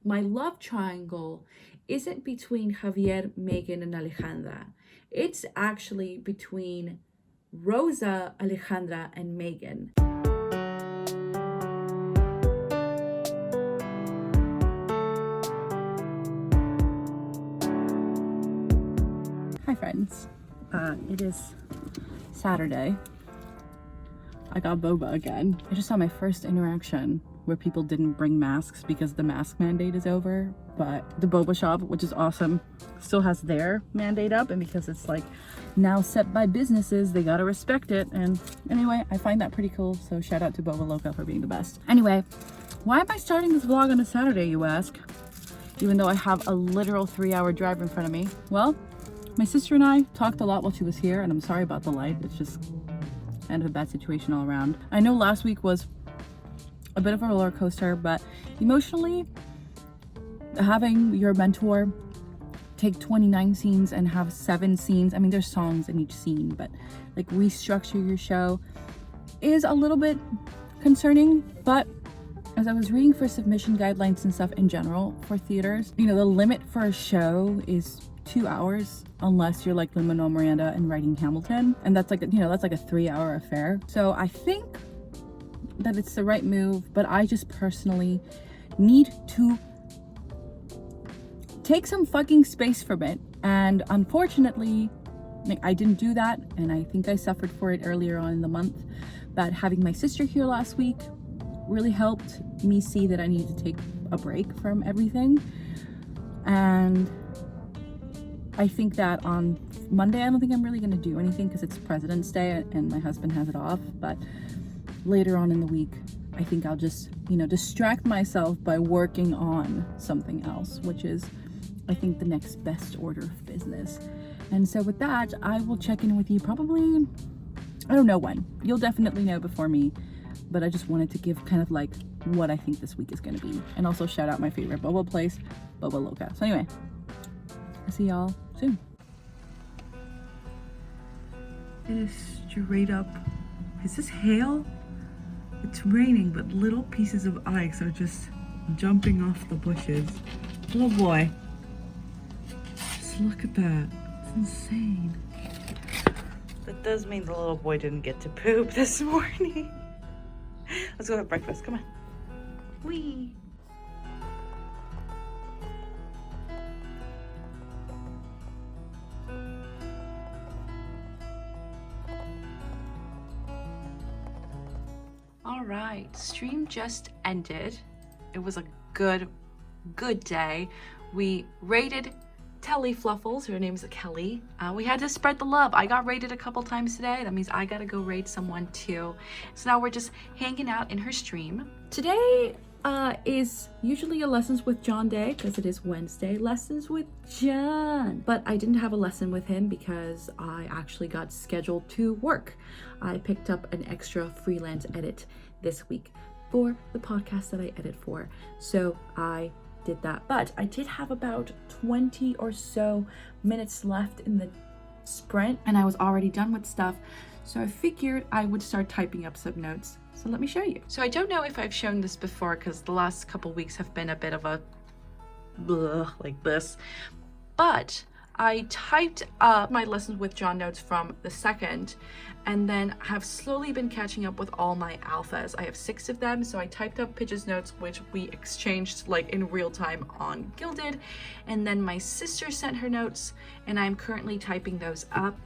my love triangle isn't between Javier, Megan, and Alejandra. It's actually between Rosa, Alejandra, and Megan. Hi friends, it is Saturday. I got boba again. I just saw my first interaction where people didn't bring masks because the mask mandate is over, but the boba shop, which is awesome, still has their mandate up, and because it's like now set by businesses, they gotta respect it. And anyway, I find that pretty cool, so shout out to Boba Loca for being the best. Anyway, why am I starting this vlog on a Saturday, you ask? Even though I have a literal 3-hour drive in front of me. Well, my sister and I talked a lot while she was here, and I'm sorry about the light. It's just kind of a bad situation all around. I know last week was a bit of a roller coaster, but emotionally, having your mentor take 29 scenes and have 7 scenes, I mean, there's songs in each scene, but like restructure your show is a little bit concerning. But as I was reading for submission guidelines and stuff in general for theaters, you know, the limit for a show is 2 hours, unless you're like Lin-Manuel Miranda and writing Hamilton, and that's like, you know, that's like a 3-hour affair. So I think that it's the right move, but I just personally need to take some fucking space from it, and unfortunately, like, I didn't do that, and I think I suffered for it earlier on in the month. But having my sister here last week really helped me see that I needed to take a break from everything. And I think that on Monday, I don't think I'm really gonna do anything because it's President's Day and my husband has it off. But later on in the week, I think I'll just, you know, distract myself by working on something else, which is, I think, the next best order of business. And so with that, I will check in with you probably, I don't know when. You'll definitely know before me, but I just wanted to give kind of like what I think this week is gonna be. And also shout out my favorite boba place, Boba Loca. So anyway, I'll see y'all soon. It is straight up, is this hail? It's raining, but little pieces of ice are just jumping off the bushes. Little boy, just look at that, it's insane. That does mean the little boy didn't get to poop this morning. Let's go have breakfast, come on. Whee! All right, stream just ended. It was a good day. We rated Telly Fluffles, her name is Kelly. We had to spread the love. I got rated a couple times today. That means I gotta go rate someone too. So now we're just hanging out in her stream. Today is usually a lessons with John day because it is Wednesday, lessons with John. But I didn't have a lesson with him because I actually got scheduled to work. I picked up an extra freelance edit this week for the podcast that I edit for. So I did that, but I did have about 20 or so minutes left in the sprint and I was already done with stuff. So I figured I would start typing up some notes. So let me show you. So I don't know if I've shown this before because the last couple weeks have been a bit of a blah, like this, but I typed up my lessons with John notes from the 2nd and then have slowly been catching up with all my alphas. I have 6 of them, so I typed up Pidge's notes, which we exchanged like in real time on Gilded, and then my sister sent her notes and I'm currently typing those up.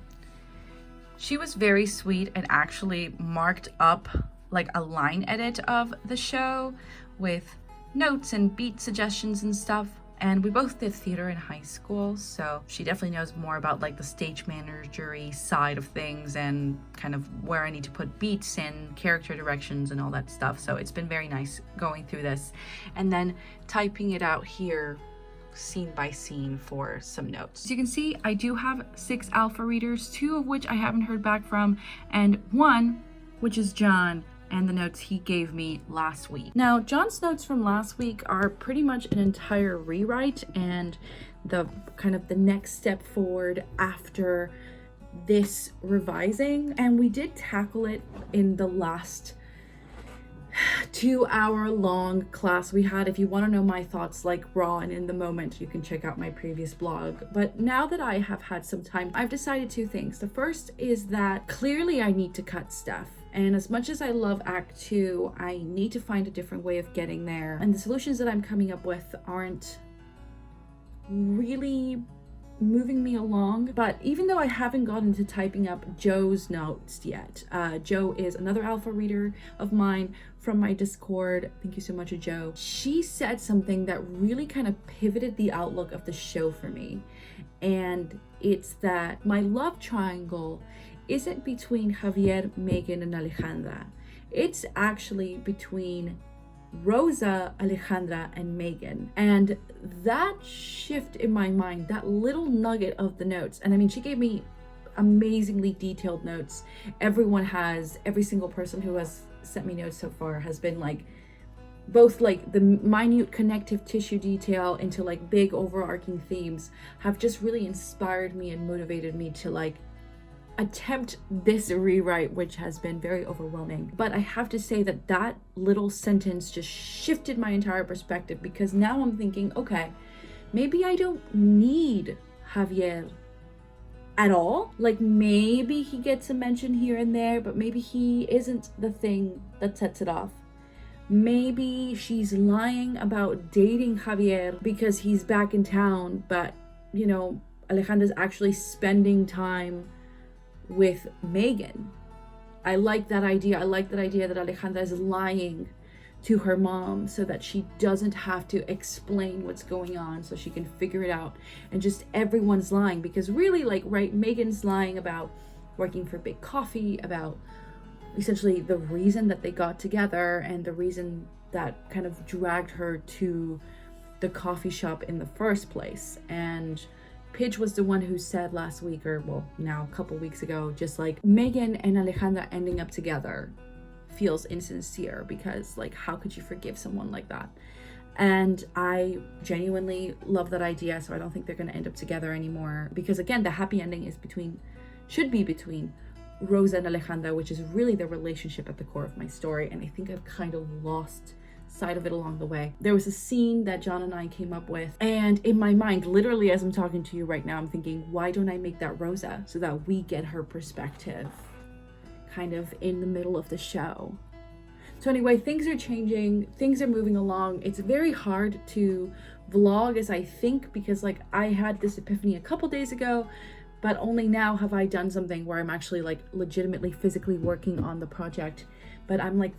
She was very sweet and actually marked up like a line edit of the show with notes and beat suggestions and stuff. And we both did theater in high school, so she definitely knows more about like the stage managery side of things and kind of where I need to put beats and character directions and all that stuff. So it's been very nice going through this and then typing it out here scene by scene for some notes. As you can see, I do have 6 alpha readers, 2 of which I haven't heard back from, and 1, which is John, and the notes he gave me last week. Now, John's notes from last week are pretty much an entire rewrite and the kind of the next step forward after this revising. And we did tackle it in the last 2-hour-long class we had. If you want to know my thoughts like raw and in the moment, you can check out my previous blog. But now that I have had some time, I've decided 2 things. The first is that clearly I need to cut stuff. And as much as I love Act 2, I need to find a different way of getting there. And the solutions that I'm coming up with aren't really moving me along. But even though I haven't gotten to typing up Joe's notes yet, Joe is another alpha reader of mine from my Discord. Thank you so much, Joe. She said something that really kind of pivoted the outlook of the show for me. And it's that my love triangle isn't between Javier, Megan, and Alejandra. It's actually between Rosa, Alejandra, and Megan. And that shift in my mind, that little nugget of the notes, and I mean, she gave me amazingly detailed notes. Every single person who has sent me notes so far has been like, both like the minute connective tissue detail into like big overarching themes have just really inspired me and motivated me to like attempt this rewrite, which has been very overwhelming. But I have to say that that little sentence just shifted my entire perspective, because now I'm thinking, okay, maybe I don't need Javier at all. Like maybe he gets a mention here and there, but maybe he isn't the thing that sets it off. Maybe she's lying about dating Javier because he's back in town, but you know, Alejandra's actually spending time with Megan. I like that idea. I like that idea that Alejandra is lying to her mom so that she doesn't have to explain what's going on, so she can figure it out. And just everyone's lying, because really, like, right, Megan's lying about working for Big Coffee, about essentially the reason that they got together and the reason that kind of dragged her to the coffee shop in the first place. And Pidge was the one who said last week, or well, now a couple weeks ago, just like Megan and Alejandra ending up together feels insincere, because like, how could you forgive someone like that? And I genuinely love that idea, so I don't think they're going to end up together anymore, because again, the happy ending is should be between Rosa and Alejandra, which is really the relationship at the core of my story. And I think I've kind of lost sight of it along the way. There was a scene that John and I came up with, and in my mind, literally as I'm talking to you right now, I'm thinking, why don't I make that Rosa, so that we get her perspective kind of in the middle of the show. So anyway, things are changing, things are moving along. It's very hard to vlog as I think, because like I had this epiphany a couple days ago, but only now have I done something where I'm actually like legitimately physically working on the project. But I'm like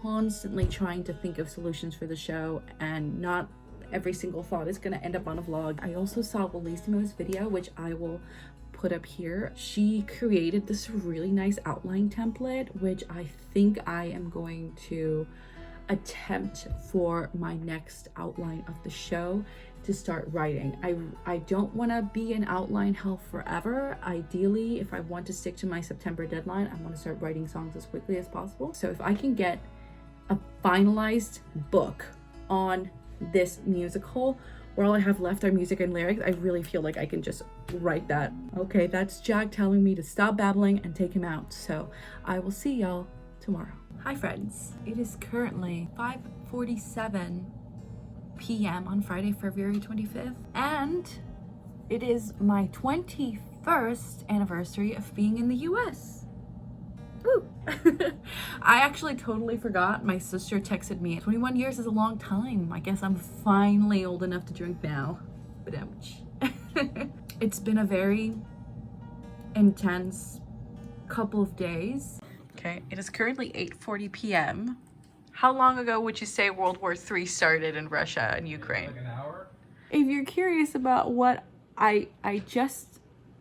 constantly trying to think of solutions for the show, and not every single thought is gonna end up on a vlog. I also saw Bellissimo's video, which I will put up here. She created this really nice outline template, which I think I am going to attempt for my next outline of the show to start writing. I don't want to be in outline hell forever. Ideally, if I want to stick to my September deadline, I want to start writing songs as quickly as possible. So if I can get a finalized book on this musical where all I have left are music and lyrics, I really feel like I can just write that. Okay, that's Jack telling me to stop babbling and take him out. So I will see y'all tomorrow. Hi friends, it is currently 5:47 p.m. on Friday, February 25th, and it is my 21st anniversary of being in the US. Woo! I actually totally forgot. My sister texted me, 21 years is a long time. I guess I'm finally old enough to drink now. But ouch. It's been a very intense couple of days. Okay, it is currently 8:40 p.m. How long ago would you say World War III started in Russia and Ukraine? Like an hour? If you're curious about what I just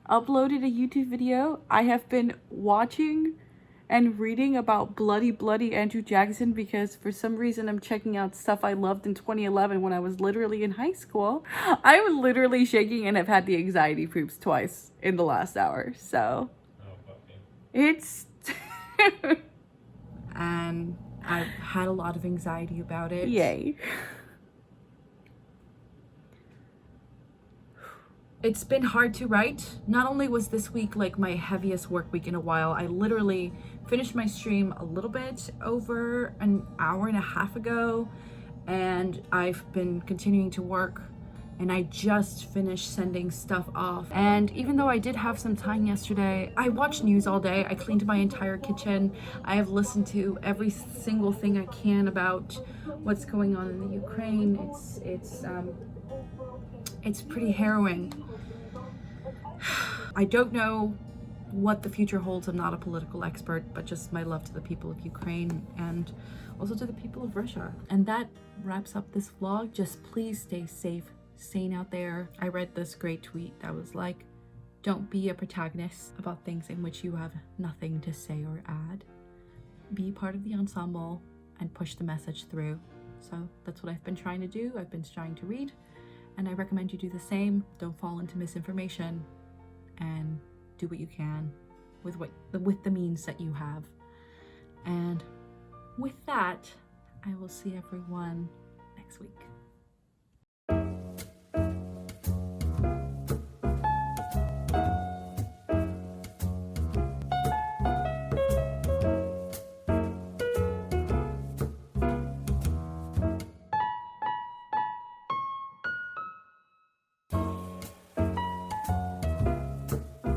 uploaded a YouTube video, I have been watching and reading about bloody Andrew Jackson, because for some reason I'm checking out stuff I loved in 2011 when I was literally in high school. I'm literally shaking and I've had the anxiety poops twice in the last hour, so it's and I've had a lot of anxiety about it. Yay. It's been hard to write. Not only was this week like my heaviest work week in a while, I literally finished my stream a little bit over an hour and a half ago, and I've been continuing to work, and I just finished sending stuff off. And even though I did have some time yesterday, I watched news all day. I cleaned my entire kitchen. I have listened to every single thing I can about what's going on in the Ukraine. It's pretty harrowing. I don't know what the future holds. I'm not a political expert, but just my love to the people of Ukraine and also to the people of Russia. And that wraps up this vlog. Just please stay safe, sane out there. I read this great tweet that was like, don't be a protagonist about things in which you have nothing to say or add. Be part of the ensemble and push the message through. So that's what I've been trying to do. I've been trying to read, and I recommend you do the same. Don't fall into misinformation, and do what you can with the means that you have. And with that, I will see everyone next week.